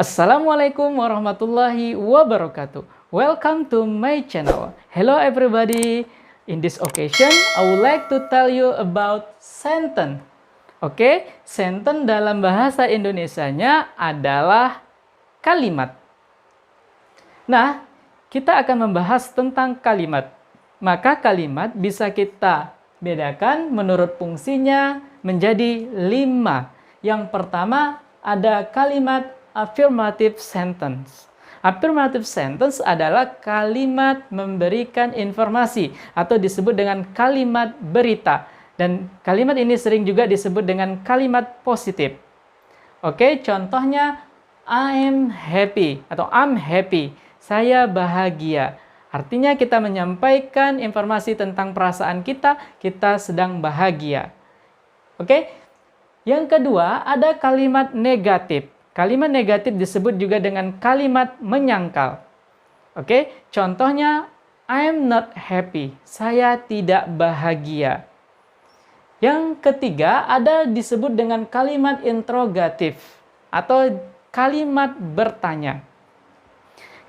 Assalamualaikum warahmatullahi wabarakatuh. Welcome to my channel. Hello everybody. In this occasion, I would like to tell you about sentence. Oke, sentence dalam bahasa Indonesianya adalah kalimat. Nah, kita akan membahas tentang kalimat. Maka kalimat bisa kita bedakan menurut fungsinya menjadi 5. Yang pertama ada kalimat affirmative sentence. Affirmative sentence adalah kalimat memberikan informasi atau disebut dengan kalimat berita. Dan kalimat ini sering juga disebut dengan kalimat positif. Oke, contohnya I'm happy atau I'm happy. Saya bahagia. Artinya kita menyampaikan informasi tentang perasaan kita sedang bahagia. Oke? Yang kedua, ada kalimat negatif. Kalimat negatif disebut juga dengan kalimat menyangkal. Oke? Contohnya I'm not happy. Saya tidak bahagia. Yang ketiga, ada disebut dengan kalimat interrogatif atau kalimat bertanya.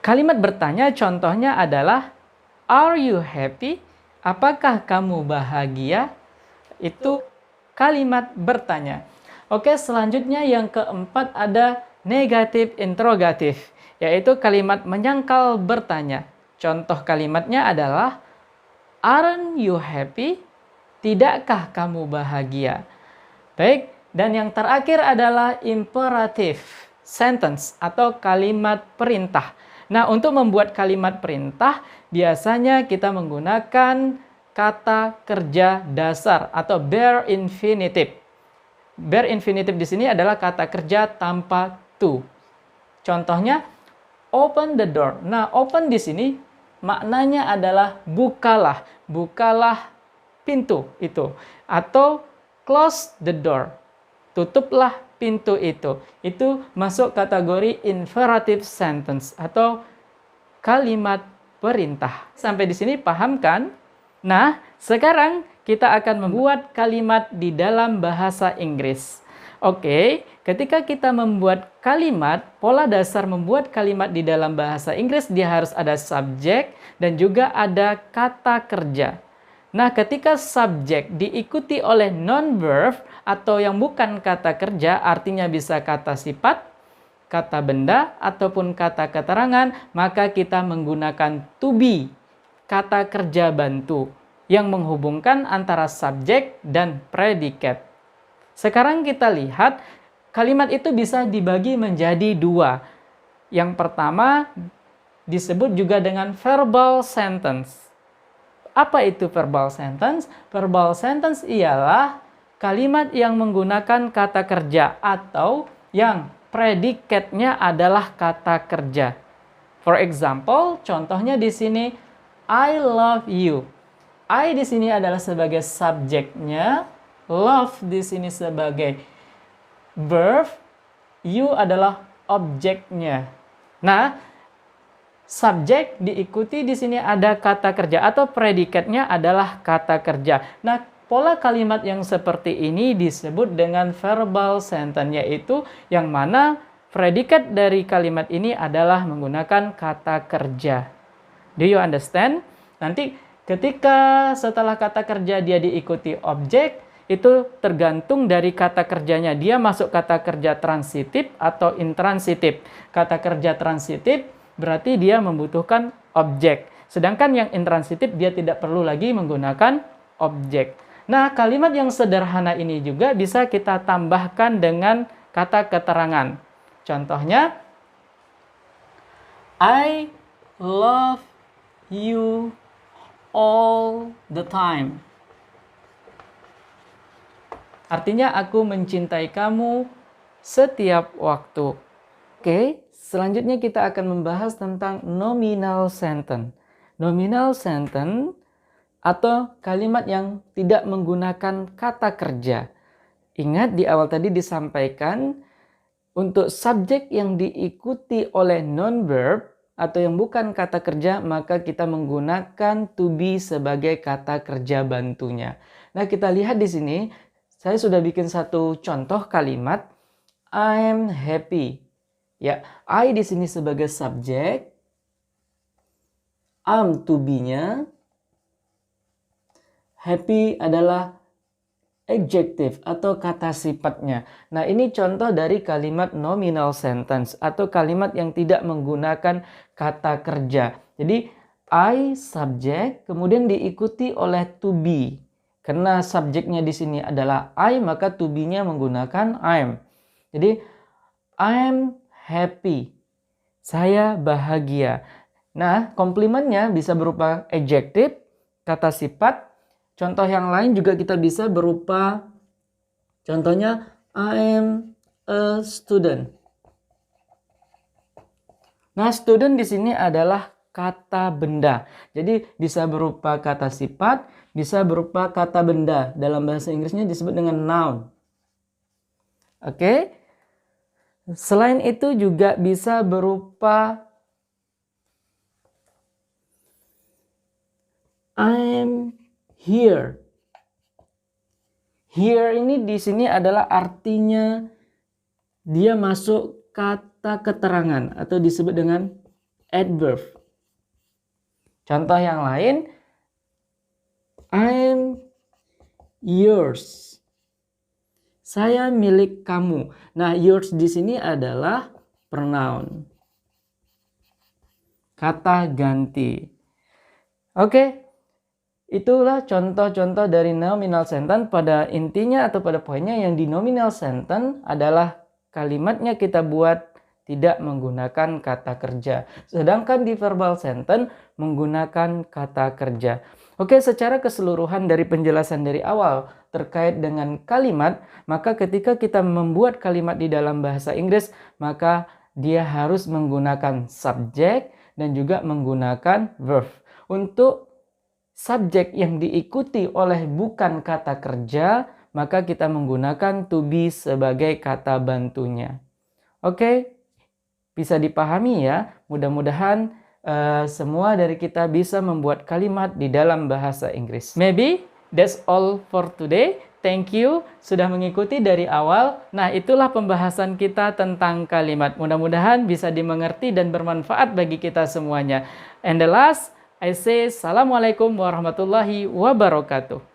Kalimat bertanya contohnya adalah Are you happy? Apakah kamu bahagia? Itu kalimat bertanya. Oke, selanjutnya yang keempat ada negatif interrogatif, yaitu kalimat menyangkal bertanya. Contoh kalimatnya adalah Aren't you happy? Tidakkah kamu bahagia? Baik, dan yang terakhir adalah imperative sentence atau kalimat perintah. Nah, untuk membuat kalimat perintah, biasanya kita menggunakan kata kerja dasar atau bare infinitive. Bare infinitive di sini adalah kata kerja tanpa to. Contohnya, open the door. Nah, open di sini maknanya adalah bukalah. Bukalah pintu itu. Atau close the door. Tutuplah pintu itu. Itu masuk kategori imperative sentence atau kalimat perintah. Sampai di sini paham kan? Nah, sekarang kita akan membuat kalimat di dalam bahasa Inggris. Oke, ketika kita membuat kalimat, pola dasar membuat kalimat di dalam bahasa Inggris, dia harus ada subjek dan juga ada kata kerja. Nah, ketika subjek diikuti oleh non-verb atau yang bukan kata kerja, artinya bisa kata sifat, kata benda, ataupun kata keterangan, maka kita menggunakan to be, kata kerja bantu, yang menghubungkan antara subjek dan predikat. Sekarang kita lihat, kalimat itu bisa dibagi menjadi 2. Yang pertama disebut juga dengan verbal sentence. Apa itu verbal sentence? Verbal sentence ialah kalimat yang menggunakan kata kerja atau yang predikatnya adalah kata kerja. For example, contohnya di sini I love you. I di sini adalah sebagai subjeknya, love di sini sebagai verb, you adalah objeknya. Nah, subjek diikuti di sini ada kata kerja atau predikatnya adalah kata kerja. Nah, pola kalimat yang seperti ini disebut dengan verbal sentence, yaitu yang mana predikat dari kalimat ini adalah menggunakan kata kerja. Do you understand? Nanti ketika setelah kata kerja dia diikuti objek, itu tergantung dari kata kerjanya. Dia masuk kata kerja transitif atau intransitif. Kata kerja transitif berarti dia membutuhkan objek. Sedangkan yang intransitif dia tidak perlu lagi menggunakan objek. Nah, kalimat yang sederhana ini juga bisa kita tambahkan dengan kata keterangan. Contohnya, I love you all the time. Artinya aku mencintai kamu setiap waktu. Oke, selanjutnya kita akan membahas tentang nominal sentence. Nominal sentence atau kalimat yang tidak menggunakan kata kerja. Ingat di awal tadi disampaikan untuk subjek yang diikuti oleh non-verb atau yang bukan kata kerja, maka kita menggunakan to be sebagai kata kerja bantunya. Nah, kita lihat di sini, saya sudah bikin satu contoh kalimat, I'm happy. Ya, I di sini sebagai subjek, am to be-nya, happy adalah adjective atau kata sifatnya. Nah, ini contoh dari kalimat nominal sentence atau kalimat yang tidak menggunakan kata kerja. Jadi, I subjek kemudian diikuti oleh to be. Karena subjeknya di sini adalah I, maka to be-nya menggunakan I'm. Jadi, I'm happy. Saya bahagia. Nah, komplimennya bisa berupa adjective, kata sifat. Contoh yang lain juga kita bisa berupa, contohnya, I am a student. Nah, student di sini adalah kata benda. Jadi bisa berupa kata sifat, bisa berupa kata benda. Dalam bahasa Inggrisnya disebut dengan noun. Oke. Selain itu juga bisa berupa I'm here. Here ini di sini adalah artinya dia masuk kata keterangan atau disebut dengan adverb. Contoh yang lain, I'm yours. Saya milik kamu. Nah, yours di sini adalah pronoun. Kata ganti. Oke. Itulah contoh-contoh dari nominal sentence. Pada intinya atau pada poinnya, yang di nominal sentence adalah kalimatnya kita buat tidak menggunakan kata kerja. Sedangkan di verbal sentence menggunakan kata kerja. Oke, secara keseluruhan dari penjelasan dari awal terkait dengan kalimat, maka ketika kita membuat kalimat di dalam bahasa Inggris, maka dia harus menggunakan subjek dan juga menggunakan verb. Untuk subjek yang diikuti oleh bukan kata kerja, maka kita menggunakan to be sebagai kata bantunya. Oke, bisa dipahami ya. Mudah-mudahan semua dari kita bisa membuat kalimat di dalam bahasa Inggris. Maybe that's all for today. Thank you sudah mengikuti dari awal. Nah, itulah pembahasan kita tentang kalimat. Mudah-mudahan bisa dimengerti dan bermanfaat bagi kita semuanya. And the last, I say Assalamualaikum warahmatullahi wabarakatuh.